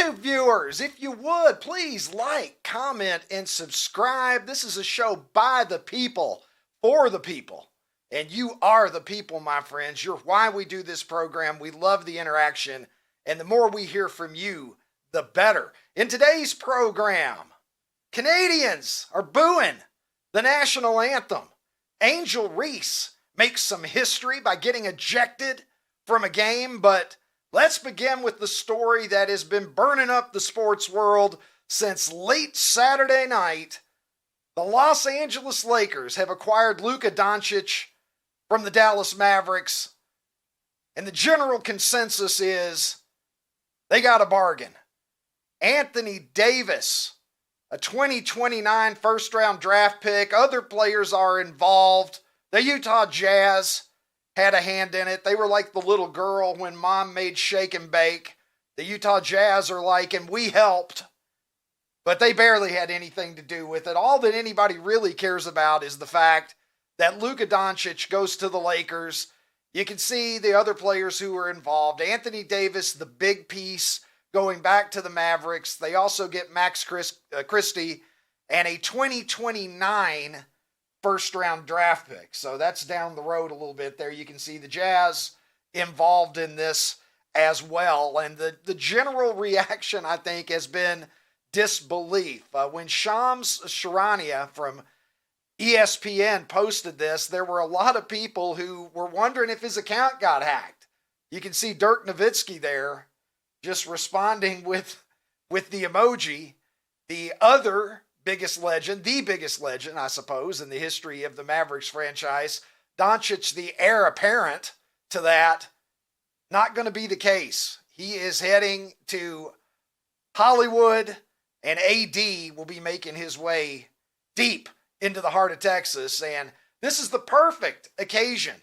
YouTube viewers, if you would, please like, comment, and subscribe. This is a show by the people, for the people. And you are the people, my friends. You're why we do this program. We love the interaction. And the more we hear from you, the better. In today's program, Canadians are booing the national anthem. Angel Reese makes some history by getting ejected from a game, but let's begin with the story that has been burning up the sports world since late Saturday night. The Los Angeles Lakers have acquired Luka Doncic from the Dallas Mavericks, and the general consensus is they got a bargain. Anthony Davis, a 2029 first-round draft pick. Other players are involved. The Utah Jazz had a hand in it. They were like the little girl when mom made shake and bake. The Utah Jazz are like, and we helped. But they barely had anything to do with it. All that anybody really cares about is the fact that Luka Doncic goes to the Lakers. You can see the other players who are involved. Anthony Davis, the big piece, going back to the Mavericks. They also get Max Christie and a 2029 first-round draft pick. So that's down the road a little bit there. You can see the Jazz involved in this as well. And the general reaction, I think, has been disbelief. When Shams Charania from ESPN posted this, there were a lot of people who were wondering if his account got hacked. You can see Dirk Nowitzki there just responding with the emoji. The other biggest legend, the biggest legend, I suppose, in the history of the Mavericks franchise, Doncic, the heir apparent to that, not going to be the case. He is heading to Hollywood, and AD will be making his way deep into the heart of Texas. And this is the perfect occasion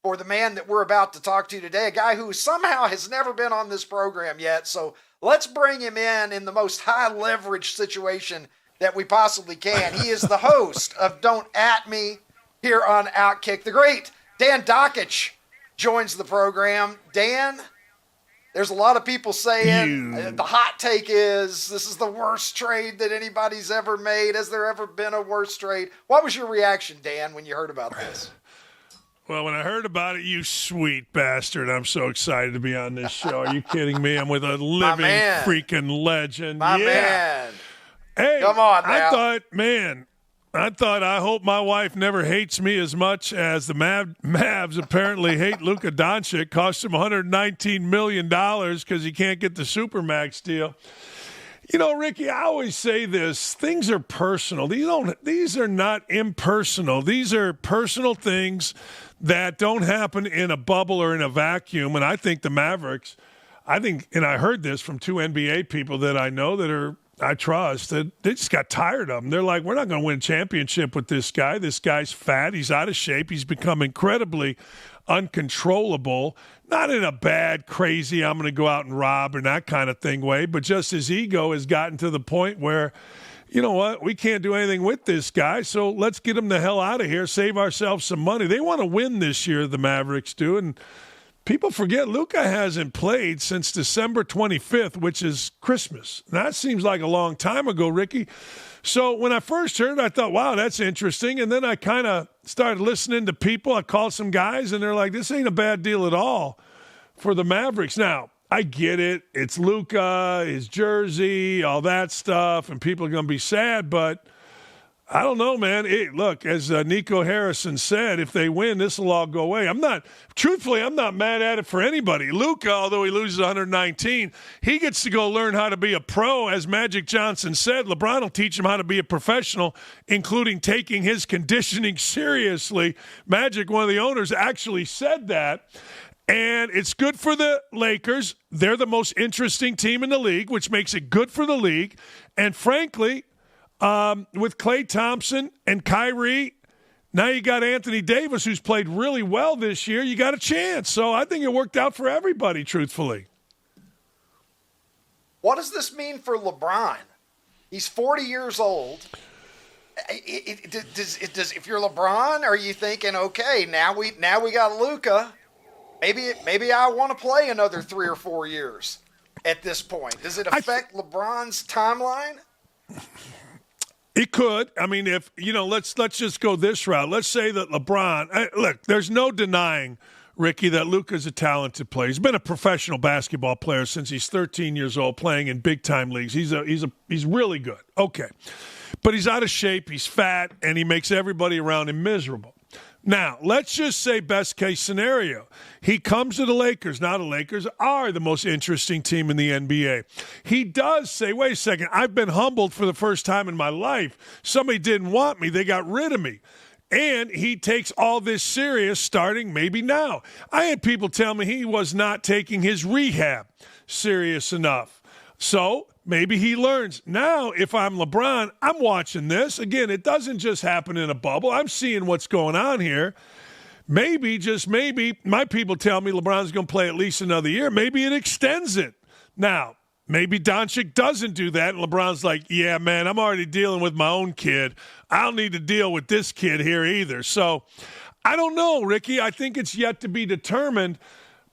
for the man that we're about to talk to today, a guy who somehow has never been on this program yet. So let's bring him in the most high leverage situation that we possibly can. He is the host of Don't At Me here on OutKick. The great Dan Dakich joins the program. Dan, there's a lot of people saying the hot take is this is the worst trade that anybody's ever made. Has there ever been a worse trade? What was your reaction, Dan, when you heard about this? Well, when I heard about it, you sweet bastard, I'm so excited to be on this show. Are you kidding me? I'm with a living freaking legend. My man. Hey, come on now. I hope my wife never hates me as much as the Mavs apparently hate Luka Doncic. Cost him $119 million because he can't get the Supermax deal. You know, Ricky, I always say this. Things are personal. These are not impersonal. These are personal things that don't happen in a bubble or in a vacuum. And I think the Mavericks, and I heard this from two NBA people that I know I trust, that they just got tired of him. They're like, we're not going to win a championship with this guy. This guy's fat. He's out of shape. He's become incredibly uncontrollable, not in a bad, crazy, I'm going to go out and rob and that kind of thing way, but just his ego has gotten to the point where, you know what, we can't do anything with this guy, so let's get him the hell out of here, save ourselves some money. They want to win this year, the Mavericks do, and people forget Luka hasn't played since December 25th, which is Christmas. That seems like a long time ago, Ricky. So when I first heard it, I thought, wow, that's interesting. And then I kind of started listening to people. I called some guys, and they're like, this ain't a bad deal at all for the Mavericks. Now, I get it. It's Luka, his jersey, all that stuff, and people are going to be sad, but I don't know, man. Look, as Nico Harrison said, if they win, this will all go away. I'm not mad at it for anybody. Luka, although he loses 119, he gets to go learn how to be a pro. As Magic Johnson said, LeBron will teach him how to be a professional, including taking his conditioning seriously. Magic, one of the owners, actually said that. And it's good for the Lakers. They're the most interesting team in the league, which makes it good for the league. And frankly, with Klay Thompson and Kyrie, now you got Anthony Davis, who's played really well this year. You got a chance. So I think it worked out for everybody, truthfully. What does this mean for LeBron? He's 40 years old. If you're LeBron, are you thinking, okay, now we got Luka. Maybe I want to play another 3 or 4 years. at this point? Does it affect LeBron's timeline? It could. I mean, if let's just go this route. Let's say that LeBron. Look, there's no denying, Ricky, that Luka's a talented player. He's been a professional basketball player since he's 13 years old, playing in big time leagues. He's really good. Okay, but he's out of shape. He's fat, and he makes everybody around him miserable. Now, let's just say best case scenario. He comes to the Lakers. Now the Lakers are the most interesting team in the NBA. He does say, wait a second, I've been humbled for the first time in my life. Somebody didn't want me. They got rid of me. And he takes all this serious starting maybe now. I had people tell me he was not taking his rehab serious enough. So maybe he learns. Now, if I'm LeBron, I'm watching this. Again, it doesn't just happen in a bubble. I'm seeing what's going on here. Maybe, just maybe, my people tell me LeBron's going to play at least another year. Maybe it extends it. Now, maybe Doncic doesn't do that, and LeBron's like, yeah, man, I'm already dealing with my own kid. I don't need to deal with this kid here either. So I don't know, Ricky. I think it's yet to be determined.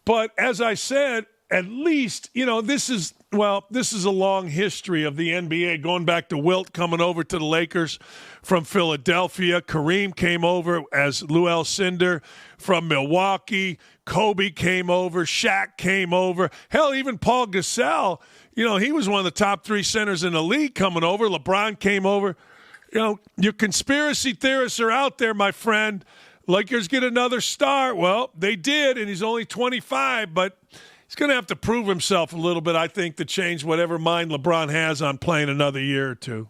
But as I said, at least, this is a long history of the NBA, going back to Wilt coming over to the Lakers from Philadelphia. Kareem came over as Lou Alcindor from Milwaukee. Kobe came over. Shaq came over. Hell, even Paul Gasol, he was one of the top 3 centers in the league coming over. LeBron came over. Your conspiracy theorists are out there, my friend. Lakers get another star. Well, they did, and he's only 25, but he's going to have to prove himself a little bit, I think, to change whatever mind LeBron has on playing another year or two.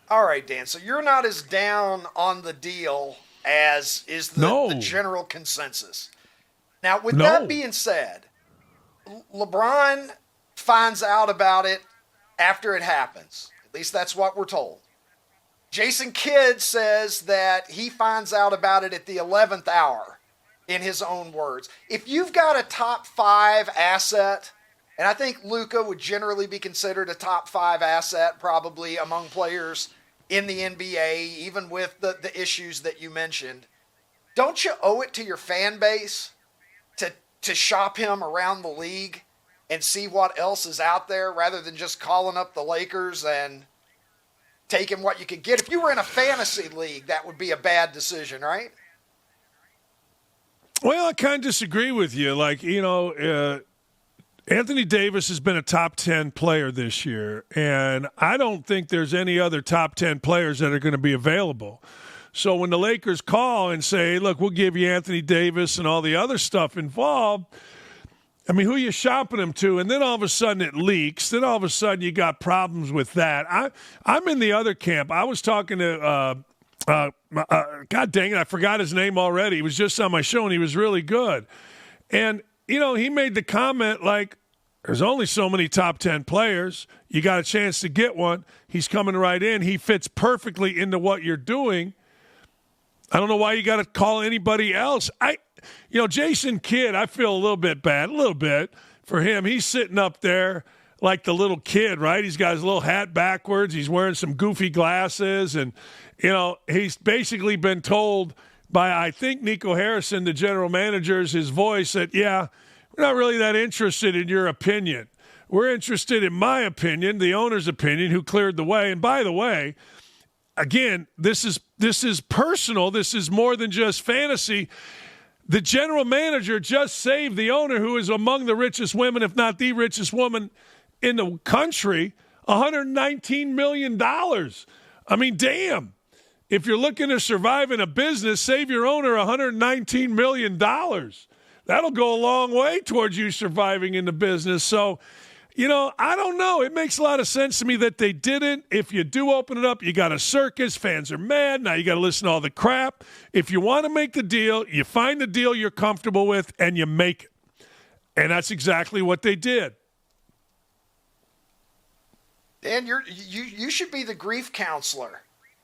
All right, Dan. So you're not as down on the deal as is the general consensus. Now, with that being said, LeBron finds out about it after it happens. At least that's what we're told. Jason Kidd says that he finds out about it at the 11th hour, in his own words. If you've got a top 5 asset, and I think Luka would generally be considered a top 5 asset probably among players in the NBA, even with the issues that you mentioned, don't you owe it to your fan base to shop him around the league and see what else is out there rather than just calling up the Lakers and taking what you could get? If you were in a fantasy league, that would be a bad decision, right? Well, I kind of disagree with you. Anthony Davis has been a top 10 player this year, and I don't think there's any other top 10 players that are going to be available. So when the Lakers call and say, look, we'll give you Anthony Davis and all the other stuff involved, I mean, who are you shopping him to? And then all of a sudden it leaks. Then all of a sudden you got problems with that. I'm in the other camp. I was talking to God dang it, I forgot his name already. He was just on my show, and he was really good. And, he made the comment like, there's only so many top 10 players. You got a chance to get one. He's coming right in. He fits perfectly into what you're doing. I don't know why you got to call anybody else. Jason Kidd, I feel a little bit for him. He's sitting up there like the little kid, right? He's got his little hat backwards. He's wearing some goofy glasses. And, he's basically been told by, I think, Nico Harrison, the general manager, his voice, that, yeah, we're not really that interested in your opinion. We're interested in my opinion, the owner's opinion, who cleared the way. And by the way, again, this is personal. This is more than just fantasy. The general manager just saved the owner, who is among the richest women, if not the richest woman in the country, $119 million. I mean, damn. If you're looking to survive in a business, save your owner $119 million. That'll go a long way towards you surviving in the business. So, I don't know. It makes a lot of sense to me that they didn't. If you do open it up, you got a circus. Fans are mad. Now you got to listen to all the crap. If you want to make the deal, you find the deal you're comfortable with, and you make it. And that's exactly what they did. Dan, you should be the grief counselor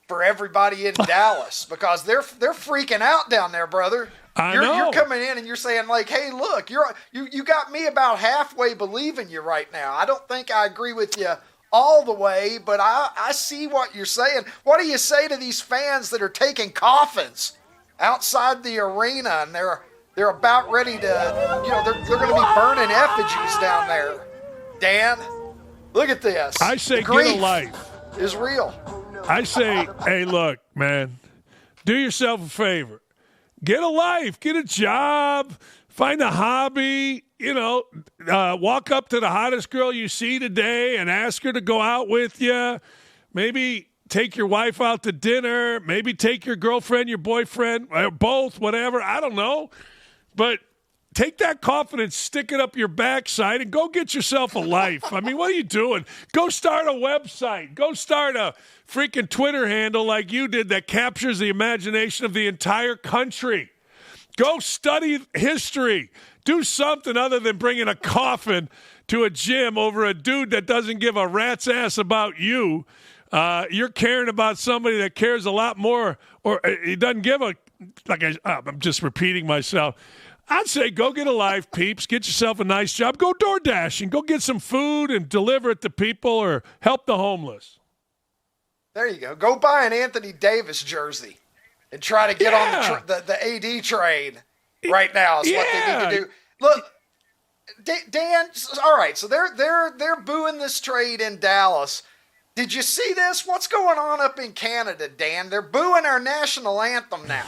for everybody in Dallas, because they're freaking out down there, brother. You're coming in and you're saying, like, hey, look, you got me about halfway believing you right now. I don't think I agree with you all the way, but I see what you're saying. What do you say to these fans that are taking coffins outside the arena and they're They're about ready to, they're going to be burning effigies down there. Dan, look at this. I say the grief get a life. Is real. I say, hey, look, man, do yourself a favor. Get a life. Get a job. Find a hobby. Walk up to the hottest girl you see today and ask her to go out with you. Maybe take your wife out to dinner. Maybe take your girlfriend, your boyfriend, or both, whatever. I don't know. But take that confidence, stick it up your backside, and go get yourself a life. I mean, what are you doing? Go start a website. Go start a freaking Twitter handle like you did that captures the imagination of the entire country. Go study history. Do something other than bringing a coffin to a gym over a dude that doesn't give a rat's ass about you. You're caring about somebody that cares a lot more, or he doesn't give a, I'm just repeating myself. I'd say go get a life, peeps. Get yourself a nice job. Go door dashing. Go get some food and deliver it to people or help the homeless. There you go. Go buy an Anthony Davis jersey and try to get on the AD trade right now is what they need to do. Look, Dan, all right, so they're booing this trade in Dallas. Did you see this? What's going on up in Canada, Dan? They're booing our national anthem now.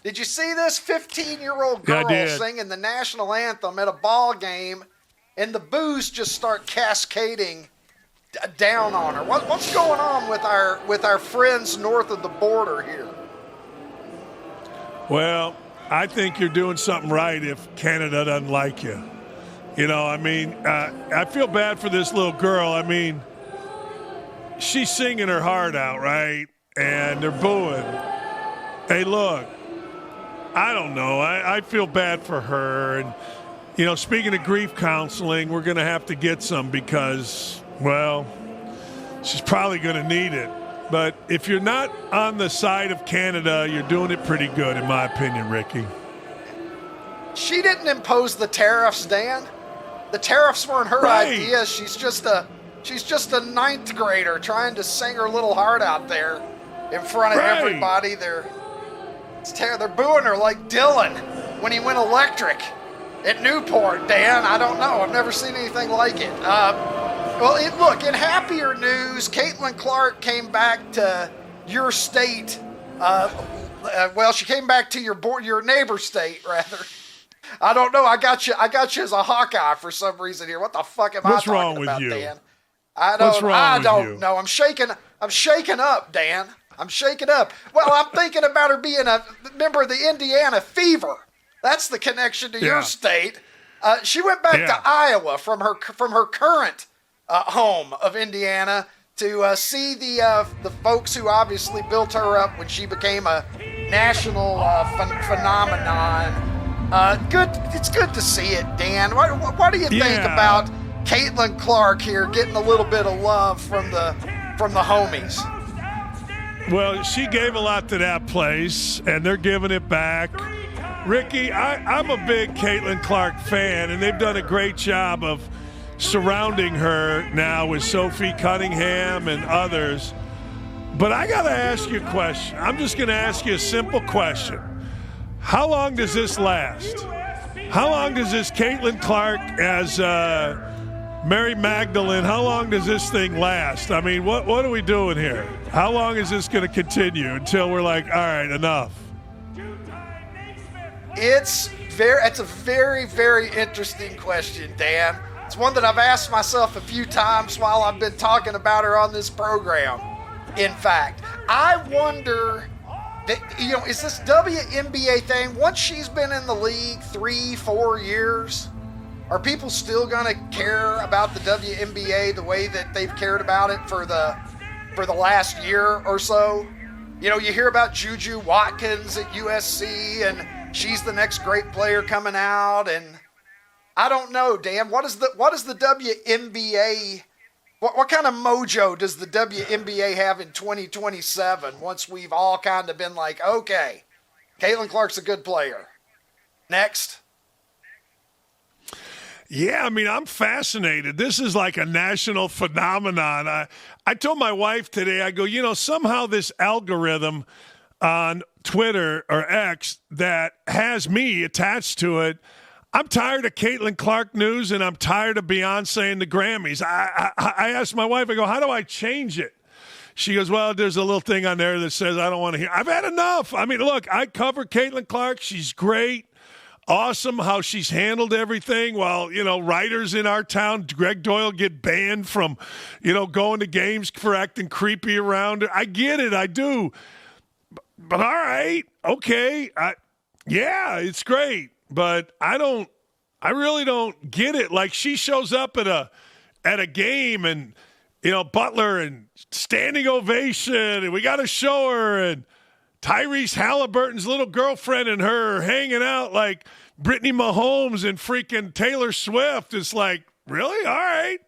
Did you see this 15-year-old girl singing the national anthem at a ball game, and the boos just start cascading down on her? What's going on with our friends north of the border here? Well, I think you're doing something right if Canada doesn't like you. I feel bad for this little girl. I mean, she's singing her heart out, right? And they're booing. Hey, look. I don't know. I feel bad for her. And, speaking of grief counseling, we're going to have to get some because, well, she's probably going to need it. But if you're not on the side of Canada, you're doing it pretty good, in my opinion, Ricky. She didn't impose the tariffs, Dan. The tariffs weren't her idea. She's just a ninth grader trying to sing her little heart out there in front of everybody. They're booing her like Dylan when he went electric at Newport, Dan. I don't know. I've never seen anything like it. Look, in happier news, Caitlin Clark came back to your state. She came back to your neighbor state, rather. I don't know. I got you as a Hawkeye for some reason here. What the fuck am I talking about, Dan? I don't know. I'm shaking up, Dan. I'm shaken up. Well, I'm thinking about her being a member of the Indiana Fever. That's the connection to your state. She went back to Iowa from her current home of Indiana to see the folks who obviously built her up when she became a national phenomenon. It's good to see it, Dan. What do you think about Caitlin Clark here getting a little bit of love from the homies? Well, she gave a lot to that place, and they're giving it back. Ricky, I'm a big Caitlin Clark fan, and they've done a great job of surrounding her now with Sophie Cunningham and others. But I got to ask you a question. I'm just going to ask you a simple question. How long does this last? How long does this Caitlin Clark as Mary Magdalene, how long does this thing last? I mean, what are we doing here? How long is this going to continue until we're like, all right, enough? It's a very, very interesting question, Dan. It's one that I've asked myself a few times while I've been talking about her on this program. In fact, I wonder, is this WNBA thing, once she's been in the league 3-4 years, are people still going to care about the WNBA the way that they've cared about it for the last year or so? You hear about Juju Watkins at USC, and she's the next great player coming out. And I don't know, Dan. What is the WNBA? What kind of mojo does the WNBA have in 2027? Once we've all kind of been like, okay, Caitlin Clark's a good player. Next. Yeah, I mean, I'm fascinated. This is like a national phenomenon. I told my wife today, I go, somehow this algorithm on Twitter or X that has me attached to it. I'm tired of Caitlin Clark news, and I'm tired of Beyonce and the Grammys. I asked my wife, I go, how do I change it? She goes, well, there's a little thing on there that says I don't want to hear. I've had enough. I mean, look, I cover Caitlin Clark. She's great. Awesome how she's handled everything. While, writers in our town, Greg Doyle, get banned from, going to games for acting creepy around her. I get it. I do. But all right. Okay. Yeah, it's great. But I really don't get it. Like, she shows up at a game and, Butler and standing ovation, and we got to show her, and Tyrese Halliburton's little girlfriend and her hanging out like Brittany Mahomes and freaking Taylor Swift. It's like, really? All right.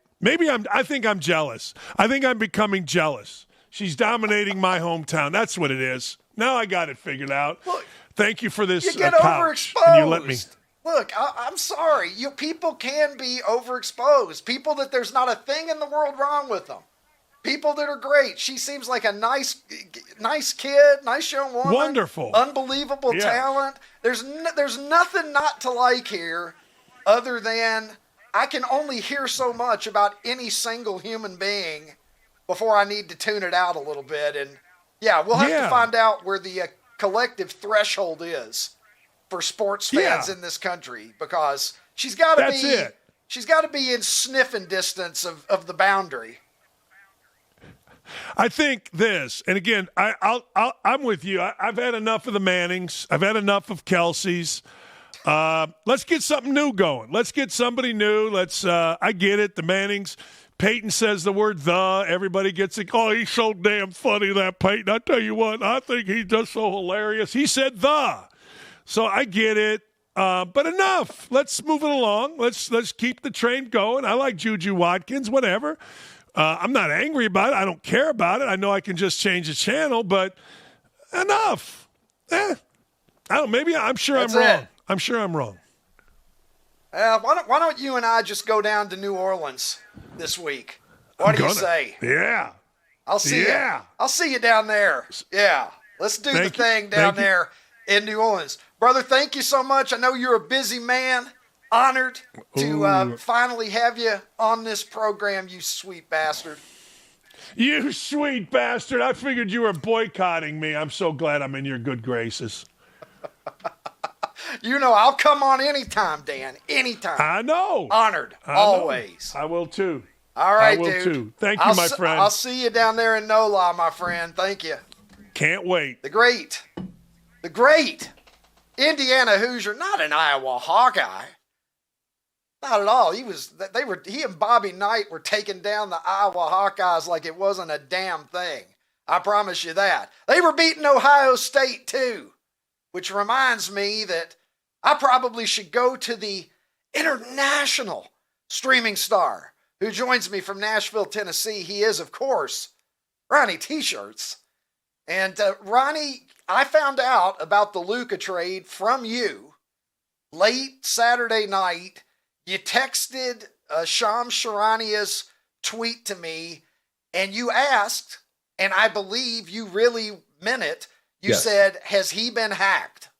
I think I'm jealous. I think I'm becoming jealous. She's dominating my hometown. That's what it is. Now I got it figured out. Look, thank you for this. You get couch. overexposed. And you let me. Look, I'm sorry. People can be overexposed. People that there's not a thing in the world wrong with them. People that are great. She seems like a nice kid, nice young woman. Wonderful. Unbelievable talent. There's nothing not to like here other than I can only hear so much about any single human being before I need to tune it out a little bit. And, we'll have to find out where the collective threshold is for sports fans in this country, because she's got to be in sniffing distance of the boundary. I think this, and again, I'm with you. I've had enough of the Mannings. I've had enough of Kelsey's. Let's get something new going. Let's get somebody new. I get it. The Mannings. Peyton says the word "the." Everybody gets it. Oh, he's so damn funny, that Peyton. I tell you what, I think he's just so hilarious. He said "the." So I get it, but enough. Let's move it along. Let's keep the train going. I like Juju Watkins, whatever. I'm not angry about it. I don't care about it. I know I can just change the channel, but enough. I don't. Maybe I'm sure I'm wrong. I'm sure I'm wrong. Why don't you and I just go down to New Orleans this week? What do you say? Yeah. I'll see you. I'll see you down there. Yeah. Let's do the thing down there in New Orleans. Brother, thank you so much. I know you're a busy man. Honored to finally have you on this program, you sweet bastard. You sweet bastard. I figured you were boycotting me. I'm so glad I'm in your good graces. I'll come on anytime, Dan. Anytime. I know. Honored. Always. I will too. All right, I will dude. too. Thank you, my friend. I'll see you down there in NOLA, my friend. Thank you. Can't wait. The great Indiana Hoosier, not an Iowa Hawkeye. Not at all. He and Bobby Knight were taking down the Iowa Hawkeyes like it wasn't a damn thing. I promise you that. They were beating Ohio State too, which reminds me that I probably should go to the international streaming star who joins me from Nashville, Tennessee. He is, of course, Ronnie T-Shirts. And Ronnie, I found out about the Luka trade from you late Saturday night. You texted Shams Charania's tweet to me, and you asked, and I believe you really meant it. You said, has he been hacked?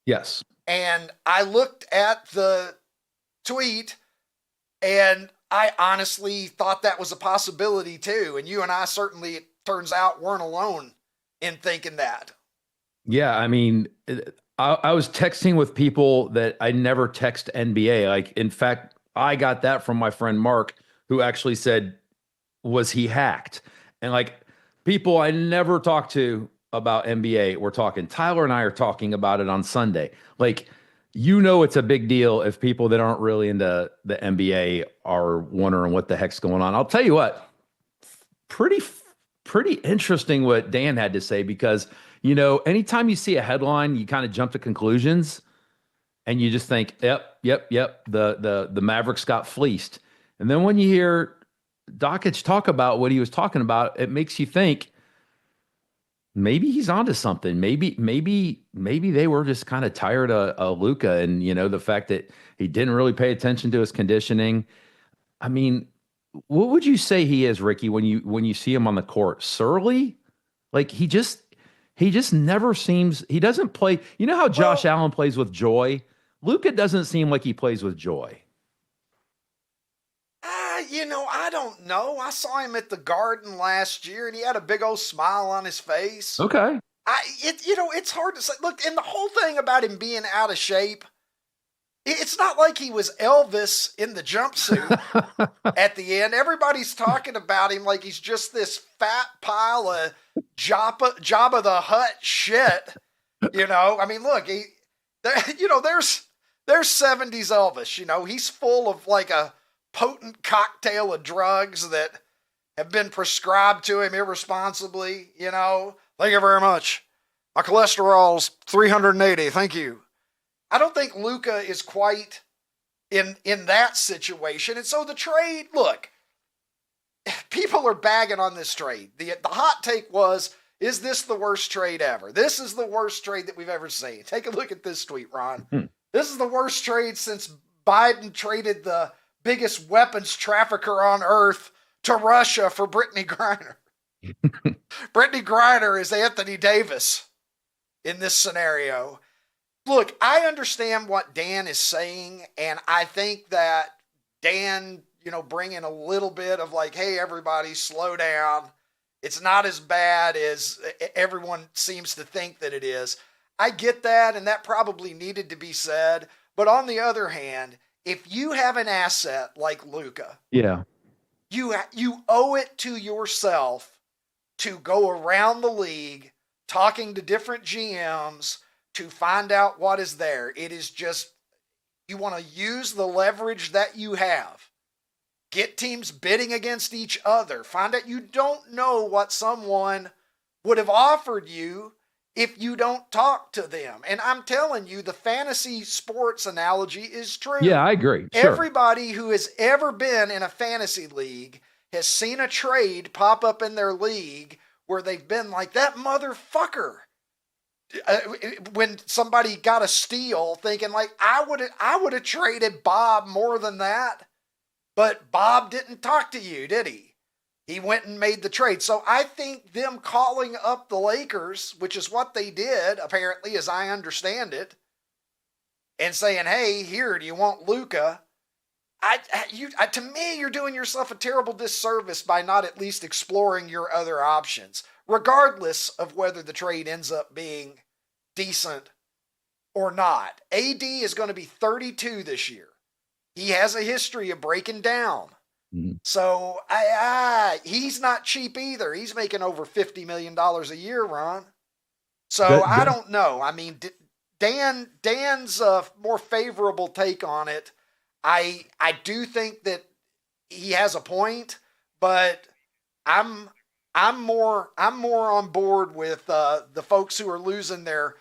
Yes. And I looked at the tweet, and I honestly thought that was a possibility too. And you and I certainly, it turns out, weren't alone in thinking that. Yeah, I mean, I was texting with people that I never text NBA. Like, in fact, I got that from my friend Mark, who actually said, was he hacked? And like, people I never talked to about NBA were talking. Tyler and I are talking about it on Sunday. Like, it's a big deal if people that aren't really into the NBA are wondering what the heck's going on. I'll tell you what, pretty interesting what Dan had to say, because anytime you see a headline, you kind of jump to conclusions and you just think, yep. The Mavericks got fleeced. And then when you hear Dakich talk about what he was talking about, it makes you think maybe he's onto something. Maybe they were just kind of tired of Luka, and the fact that he didn't really pay attention to his conditioning. I mean, what would you say he is, Ricky, when you see him on the court? Surly? Like, he he just never seems, he doesn't play. You know how Josh Allen plays with joy? Luka doesn't seem like he plays with joy. I don't know. I saw him at the Garden last year, and he had a big old smile on his face. Okay. It's hard to say. Look, and the whole thing about him being out of shape, it's not like he was Elvis in the jumpsuit at the end. Everybody's talking about him like he's just this fat pile of Jabba the Hutt shit. I mean, look, there's 70s Elvis. He's full of like a potent cocktail of drugs that have been prescribed to him irresponsibly. Thank you very much. My cholesterol's 380. Thank you. I don't think Luka is quite in that situation. And so the trade, look, people are bagging on this trade. The hot take was, is this the worst trade ever? This is the worst trade that we've ever seen. Take a look at this tweet, Ron. This is the worst trade since Biden traded the biggest weapons trafficker on earth to Russia for Brittany Griner. Brittany Griner is Anthony Davis in this scenario. Look, I understand what Dan is saying, and I think that Dan, bringing a little bit of like, hey, everybody, slow down. It's not as bad as everyone seems to think that it is. I get that, and that probably needed to be said. But on the other hand, if you have an asset like Luka, yeah, you owe it to yourself to go around the league talking to different GMs to find out what is there. It is just, you want to use the leverage that you have. Get teams bidding against each other. Find out you don't know what someone would have offered you if you don't talk to them. And I'm telling you, the fantasy sports analogy is true. Yeah, I agree. Sure. Everybody who has ever been in a fantasy league has seen a trade pop up in their league where they've been like, that motherfucker. When somebody got a steal, thinking like, I would have traded Bob more than that. But Bob didn't talk to you, did he? He went and made the trade. So I think them calling up the Lakers, which is what they did, apparently, as I understand it, and saying, hey, here, do you want Luka? To me, you're doing yourself a terrible disservice by not at least exploring your other options, regardless of whether the trade ends up being decent or not. AD is going to be 32 this year. He has a history of breaking down. So he's not cheap either. He's making over $50 million a year, Ron. So I don't know. I mean, Dan's more favorable take on it. I do think that he has a point, but I'm more on board with the folks who are losing their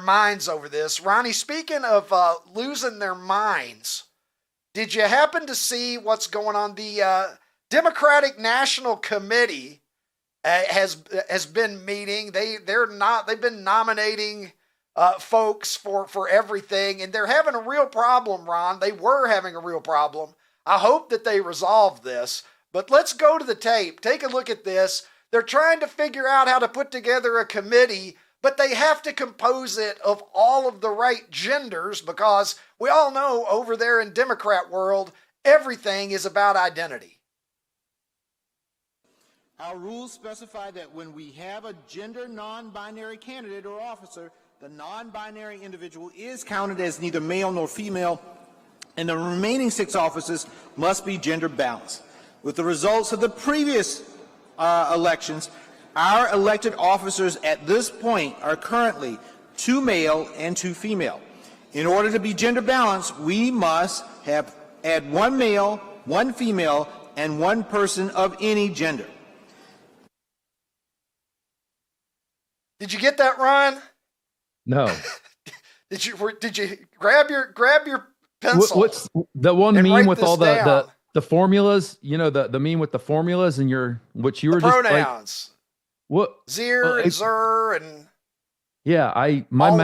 minds over this. Ronnie, speaking of losing their minds, did you happen to see what's going on? The Democratic National Committee has been meeting. They've been nominating folks for everything, and they're having a real problem, Ron. They were having a real problem. I hope that they resolve this. But let's go to the tape. Take a look at this. They're trying to figure out how to put together a committee, but they have to compose it of all of the right genders, because we all know over there in Democrat world, everything is about identity. Our rules specify that when we have a gender non-binary candidate or officer, the non-binary individual is counted as neither male nor female, and the remaining 6 offices must be gender balanced. With the results of the previous elections, our elected officers at this point are currently 2 male and 2 female. In order to be gender balanced, we must add 1 male, 1 female, and 1 person of any gender. Did you get that, Ron? No. Did you grab your pencil? What's the one meme with all the formulas? You know, the meme with the formulas and what you were just pronouns. Like, what? Zir and Zer and my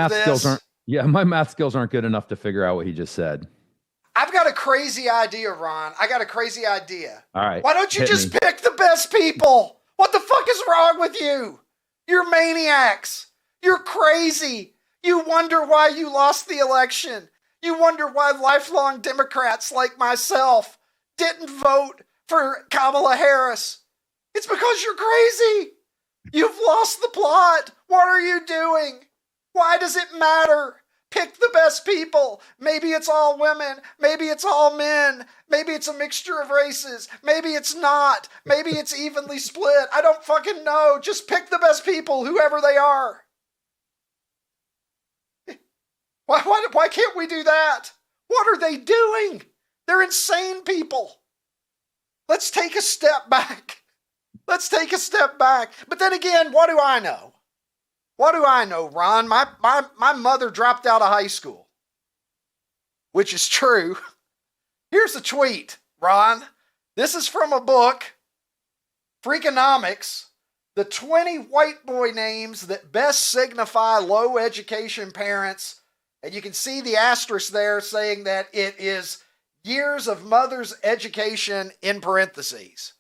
math skills aren't good enough to figure out what he just said. I've got a crazy idea, Ron. I got a crazy idea. All right. Why don't you just pick the best people? What the fuck is wrong with you? You're maniacs. You're crazy. You wonder why you lost the election. You wonder why lifelong Democrats like myself didn't vote for Kamala Harris. It's because you're crazy. You've lost the plot. What are you doing? Why does it matter? Pick the best people. Maybe it's all women. Maybe it's all men. Maybe it's a mixture of races. Maybe it's not. Maybe it's evenly split. I don't fucking know. Just pick the best people, whoever they are. Why can't we do that? What are they doing? They're insane people. Let's take a step back. Let's take a step back. But then again, what do I know? What do I know, Ron? My mother dropped out of high school, which is true. Here's a tweet, Ron. This is from a book, Freakonomics, the 20 white boy names that best signify low education parents. And you can see the asterisk there saying that it is years of mother's education in parentheses.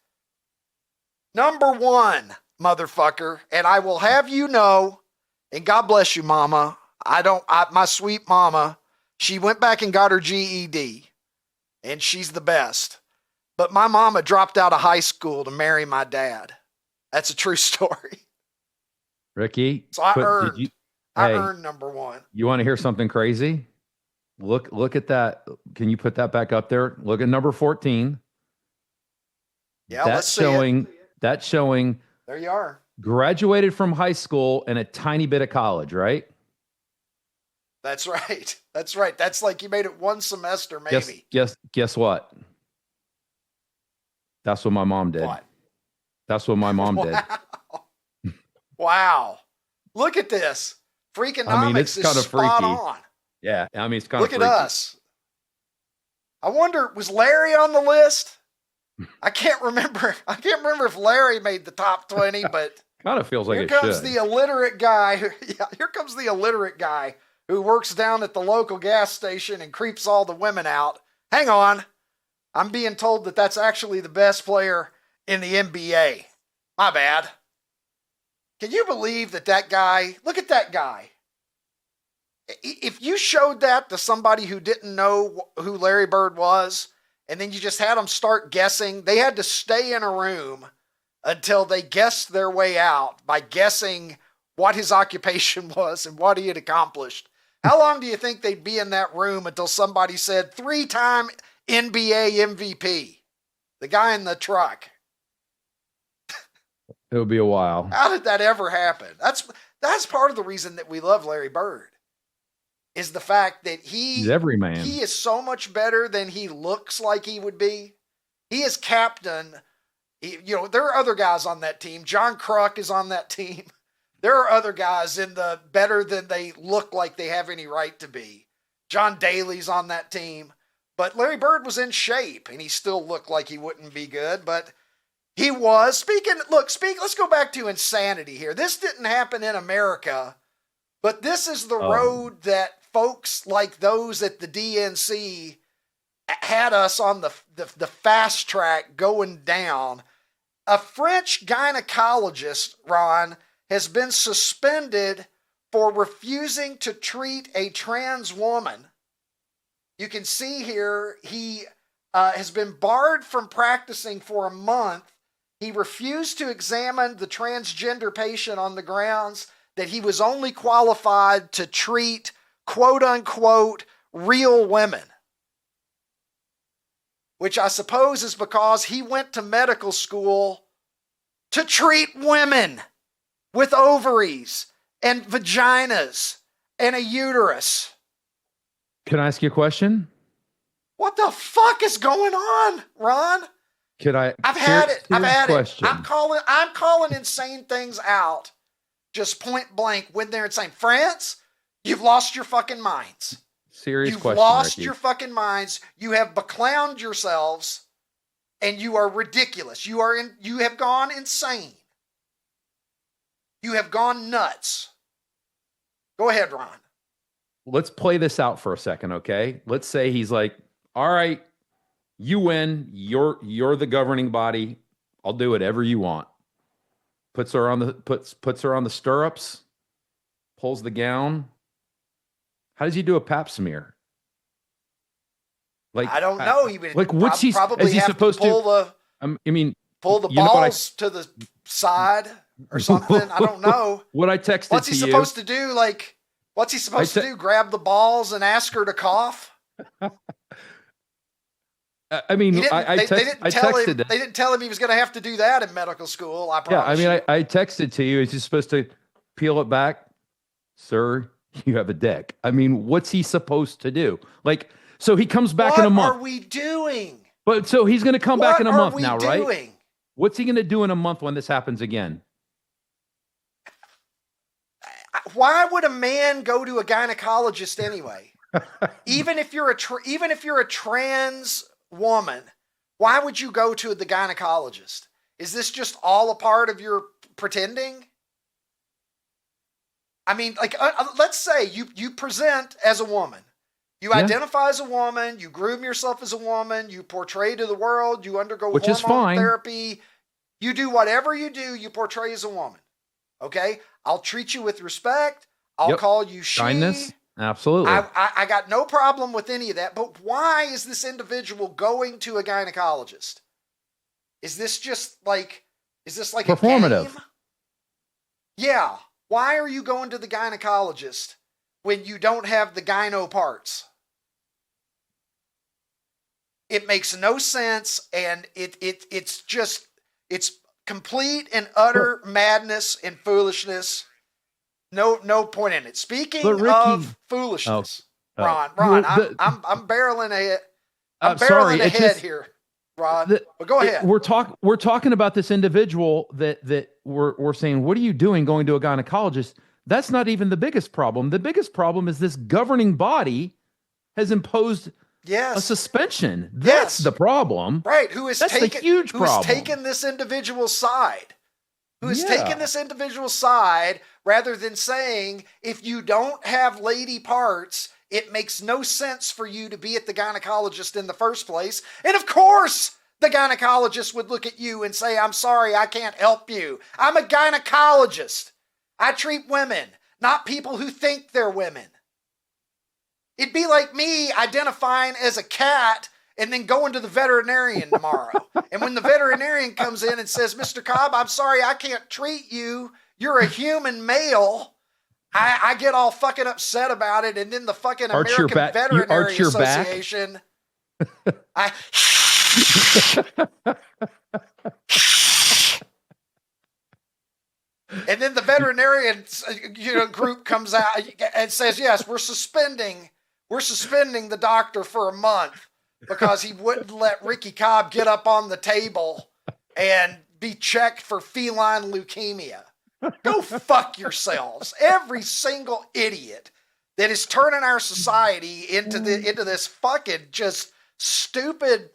Number 1, motherfucker, and I will have you know, and God bless you, mama. My sweet mama, she went back and got her GED, and she's the best. But my mama dropped out of high school to marry my dad. That's a true story. Ricky, so I earned number 1. You want to hear something crazy? Look at that. Can you put that back up there? Look at number 14. Yeah, let's see it. That's showing. There you are. Graduated from high school and a tiny bit of college, right? That's right. That's right. That's like you made it one semester, maybe. Guess what? That's what my mom did. What? That's what my mom did. Wow. Look at this. Freakonomics it's is kind of spot freaky. on. Yeah, it's kind of freaky. Look at us. I wonder, was Larry on the list? I can't remember if Larry made the top 20, but kind of feels like here it comes should. the illiterate guy. Here comes the illiterate guy who works down at the local gas station and creeps all the women out. Hang on. I'm being told that that's actually the best player in the NBA. My bad. Can you believe that guy, look at that guy. If you showed that to somebody who didn't know who Larry Bird was, and then you just had them start guessing, they had to stay in a room until they guessed their way out by guessing what his occupation was and what he had accomplished. How long do you think they'd be in that room until somebody said 3-time NBA MVP? The guy in the truck. It would be a while. How did that ever happen? That's part of the reason that we love Larry Bird, is the fact that he's every man. He is so much better than he looks like he would be. He is captain. There are other guys on that team. John Kruk is on that team. There are other guys in the better than they look like they have any right to be. John Daly's on that team. But Larry Bird was in shape, and he still looked like he wouldn't be good, but he was. Let's go back to insanity here. This didn't happen in America, but this is the road that folks like those at the DNC had us on the fast track going down. A French gynecologist, Ron, has been suspended for refusing to treat a trans woman. You can see here he has been barred from practicing for a month. He refused to examine the transgender patient on the grounds that he was only qualified to treat, quote unquote, real women. Which I suppose is because he went to medical school to treat women with ovaries and vaginas and a uterus. Can I ask you a question? What the fuck is going on, Ron? I've had it. I'm calling insane things out. Just point blank when they're insane. France, you've lost your fucking minds. Serious question, You've lost Ricky. your fucking minds. You have beclowned yourselves, and you are ridiculous. You have gone insane. You have gone nuts. Go ahead, Ron. Let's play this out for a second, okay? Let's say he's like, all right, you win. You're the governing body. I'll do whatever you want. puts her on the stirrups, pulls the gown. How does he do a pap smear? Like I don't know. He would like what's he probably is he have supposed to pull to? pull the balls to the side or something. I don't know. What I texted What's he to supposed to do? Like, what's he supposed to do? Grab the balls and ask her to cough? I mean, I texted him. They didn't tell him he was going to have to do that in medical school. I promise. Yeah, I mean, I texted to you. Is he supposed to peel it back, sir? You have a dick. I mean, what's he supposed to do? Like, so he comes back in a month. What are we doing? But so he's going to come back in a month now, right? Doing? What's he going to do in a month when this happens again? Why would a man go to a gynecologist anyway? even if you're a trans woman, why would you go to the gynecologist? Is this just all a part of your pretending? I mean, like, let's say you present as a woman. You identify as a woman, you groom yourself as a woman, you portray to the world, you undergo hormone therapy. You do whatever you do, you portray as a woman. Okay? I'll treat you with respect. I'll call you she. Kindness. Absolutely. I got no problem with any of that. But why is this individual going to a gynecologist? Is this like performative? A game? Yeah. Why are you going to the gynecologist when you don't have the gyno parts? It makes no sense, and it's complete and utter madness and foolishness. No point in it. Speaking of foolishness, Ron, I'm barreling ahead. I'm barreling ahead here, Ron. But go ahead. We're talking about this individual that we're saying, what are you doing going to a gynecologist? That's not even the biggest problem. The biggest problem is this governing body has imposed a suspension. That's the problem. Right. Who has taken this individual's side? Who has taken this individual's side rather than saying, if you don't have lady parts, it makes no sense for you to be at the gynecologist in the first place. And of course, the gynecologist would look at you and say, I'm sorry, I can't help you. I'm a gynecologist. I treat women, not people who think they're women. It'd be like me identifying as a cat and then going to the veterinarian tomorrow. And when the veterinarian comes in and says, Mr. Cobb, I'm sorry, I can't treat you. You're a human male. I get all fucking upset about it. And then the fucking American Veterinary Association. And then the veterinarian group comes out and says, yes, we're suspending the doctor for a month because he wouldn't let Ricky Cobb get up on the table and be checked for feline leukemia. Go fuck yourselves. Every single idiot that is turning our society into this fucking just stupid.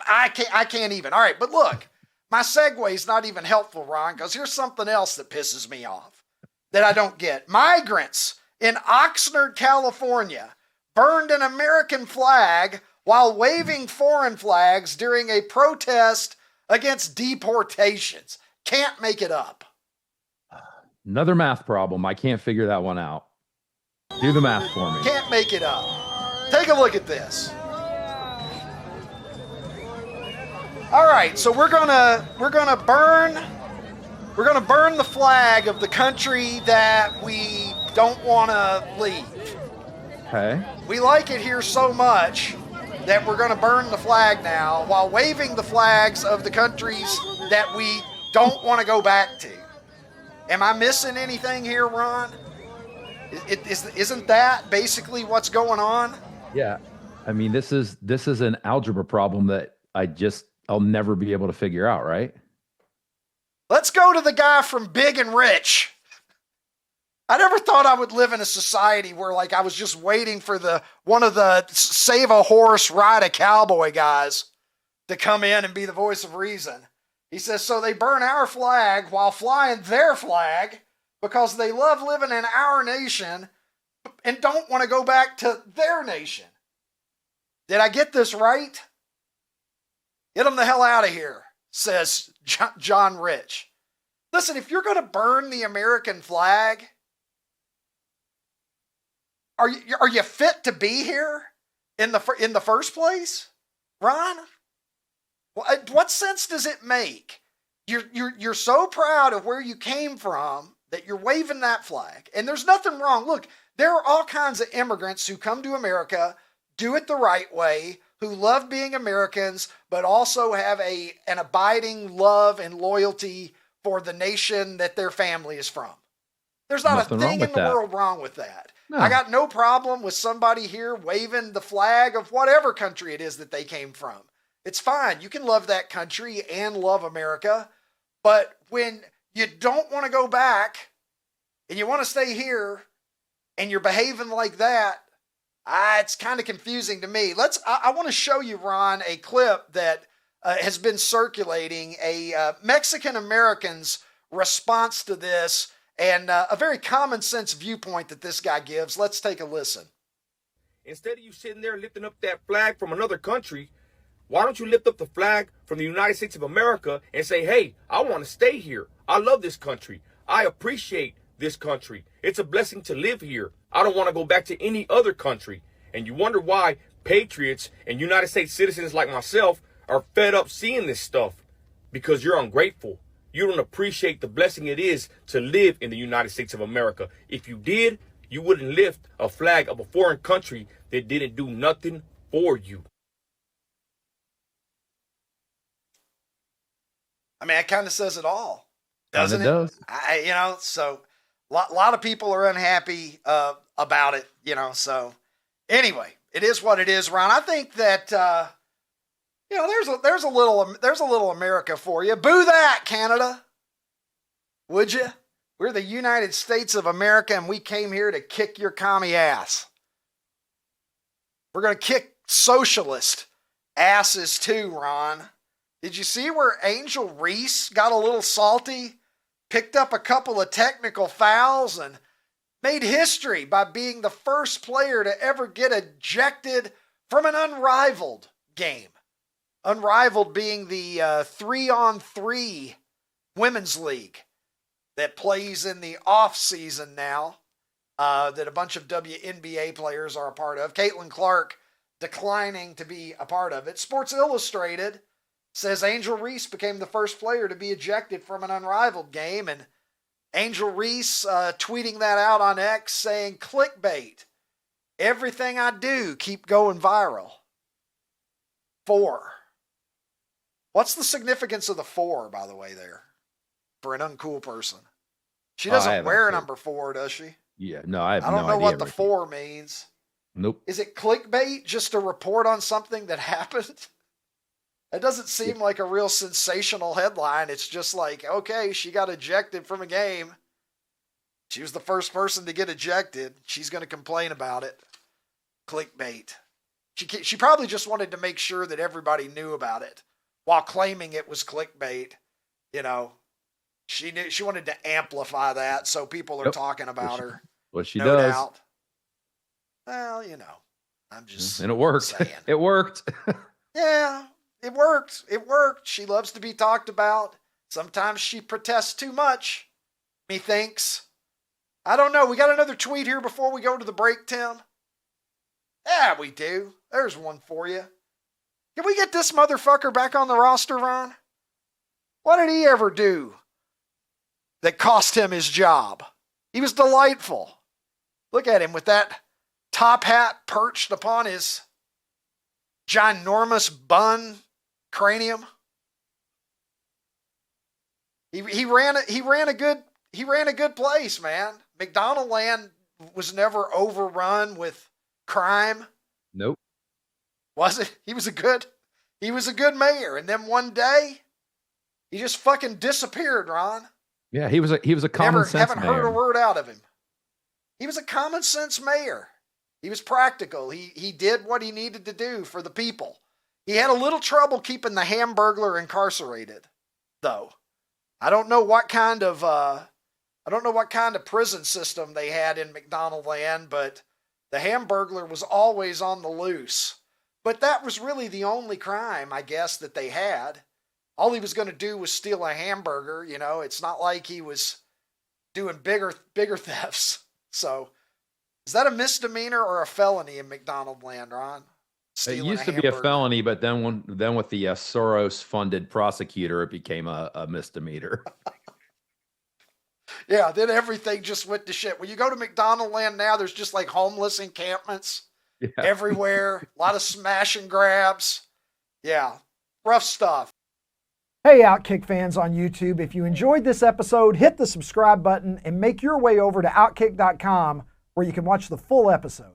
I can't even. All right, but look, my segue is not even helpful, Ron, because here's something else that pisses me off that I don't get. Migrants in Oxnard, California, burned an American flag while waving foreign flags during a protest against deportations. Can't make it up. Another math problem. I can't figure that one out. Do the math for me. Can't make it up. Take a look at this. All right, so we're gonna burn the flag of the country that we don't want to leave. Okay. We like it here so much that we're gonna burn the flag now while waving the flags of the countries that we don't want to go back to. Am I missing anything here, Ron? Isn't that basically what's going on? Yeah. I mean, this is an algebra problem that I'll never be able to figure out, right? Let's go to the guy from Big and Rich. I never thought I would live in a society where like I was just waiting for one of the save a horse, ride a cowboy guys to come in and be the voice of reason. He says, so they burn our flag while flying their flag because they love living in our nation and don't want to go back to their nation. Did I get this right? Get them the hell out of here, says John Rich. Listen, if you're going to burn the American flag, are you fit to be here in the first place, Ron? What sense does it make? You're so proud of where you came from that you're waving that flag, and there's nothing wrong. Look, there are all kinds of immigrants who come to America, do it the right way, who love being Americans, but also have an abiding love and loyalty for the nation that their family is from. There's not Nothing a thing in the world wrong with that. No. I got no problem with somebody here waving the flag of whatever country it is that they came from. It's fine. You can love that country and love America. But when you don't want to go back and you want to stay here and you're behaving like that, it's kind of confusing to me. I want to show you, Ron, a clip that has been circulating, a Mexican American's response to this, and a very common sense viewpoint that this guy gives. Let's take a listen. Instead of you sitting there lifting up that flag from another country, why don't you lift up the flag from the United States of America and say, hey, I want to stay here. I love this country. I appreciate this country. It's a blessing to live here. I don't want to go back to any other country. And you wonder why patriots and United States citizens like myself are fed up seeing this stuff. Because you're ungrateful. You don't appreciate the blessing it is to live in the United States of America. If you did, you wouldn't lift a flag of a foreign country that didn't do nothing for you. I mean, it kind of says it all, doesn't it? Does. So a lot of people are unhappy about it, so anyway, it is what it is, Ron. I think that, there's a little America for you. Boo that, Canada. Would you? We're the United States of America, and we came here to kick your commie ass. We're going to kick socialist asses too, Ron. Did you see where Angel Reese got a little salty, picked up a couple of technical fouls, and made history by being the first player to ever get ejected from an unrivaled game? Unrivaled being the 3-on-3 women's league that plays in the off season now, that a bunch of WNBA players are a part of. Caitlin Clark declining to be a part of it. Sports Illustrated says Angel Reese became the first player to be ejected from an unrivaled game, and Angel Reese tweeting that out on X saying, clickbait, everything I do keep going viral. 4. What's the significance of the 4, by the way, there, for an uncool person? She doesn't wear number 4, does she? Yeah, no, I have I no don't know idea, what the Ricky. 4 means. Nope. Is it clickbait, just to report on something that happened? It doesn't seem like a real sensational headline. It's just like, okay, she got ejected from a game. She was the first person to get ejected. She's going to complain about it. Clickbait. She probably just wanted to make sure that everybody knew about it while claiming it was clickbait. She wanted to amplify that so people are talking about her. What she no does. doubt. Well, I'm just And it worked. saying. It worked. Yeah, it worked. It worked. She loves to be talked about. Sometimes she protests too much, methinks. I don't know. We got another tweet here before we go to the break, Tim? Yeah, we do. There's one for you. Can we get this motherfucker back on the roster, Ron? What did he ever do that cost him his job? He was delightful. Look at him with that top hat perched upon his ginormous bun cranium. He ran a good place, man. McDonald Land was never overrun with crime. Nope. Was it? He was a good mayor. And then one day, he just fucking disappeared, Ron. Yeah, he was a common sense Haven't mayor. heard a word out of him. He was a common sense mayor. He was practical. He did what he needed to do for the people. He had a little trouble keeping the Hamburglar incarcerated, though. I don't know what kind of prison system they had in McDonald Land, but the Hamburglar was always on the loose. But that was really the only crime, I guess, that they had. all he was going to do was steal a hamburger. You know, it's not like he was doing bigger thefts. So is that a misdemeanor or a felony in McDonald land, Ron? It used to be a felony, but then with the Soros-funded prosecutor, it became a misdemeanor. Yeah, then everything just went to shit. When you go to McDonald land now, there's just like homeless encampments everywhere. A lot of smash and grabs. Yeah, rough stuff. Hey, OutKick fans on YouTube, if you enjoyed this episode, hit the subscribe button and make your way over to OutKick.com where you can watch the full episode.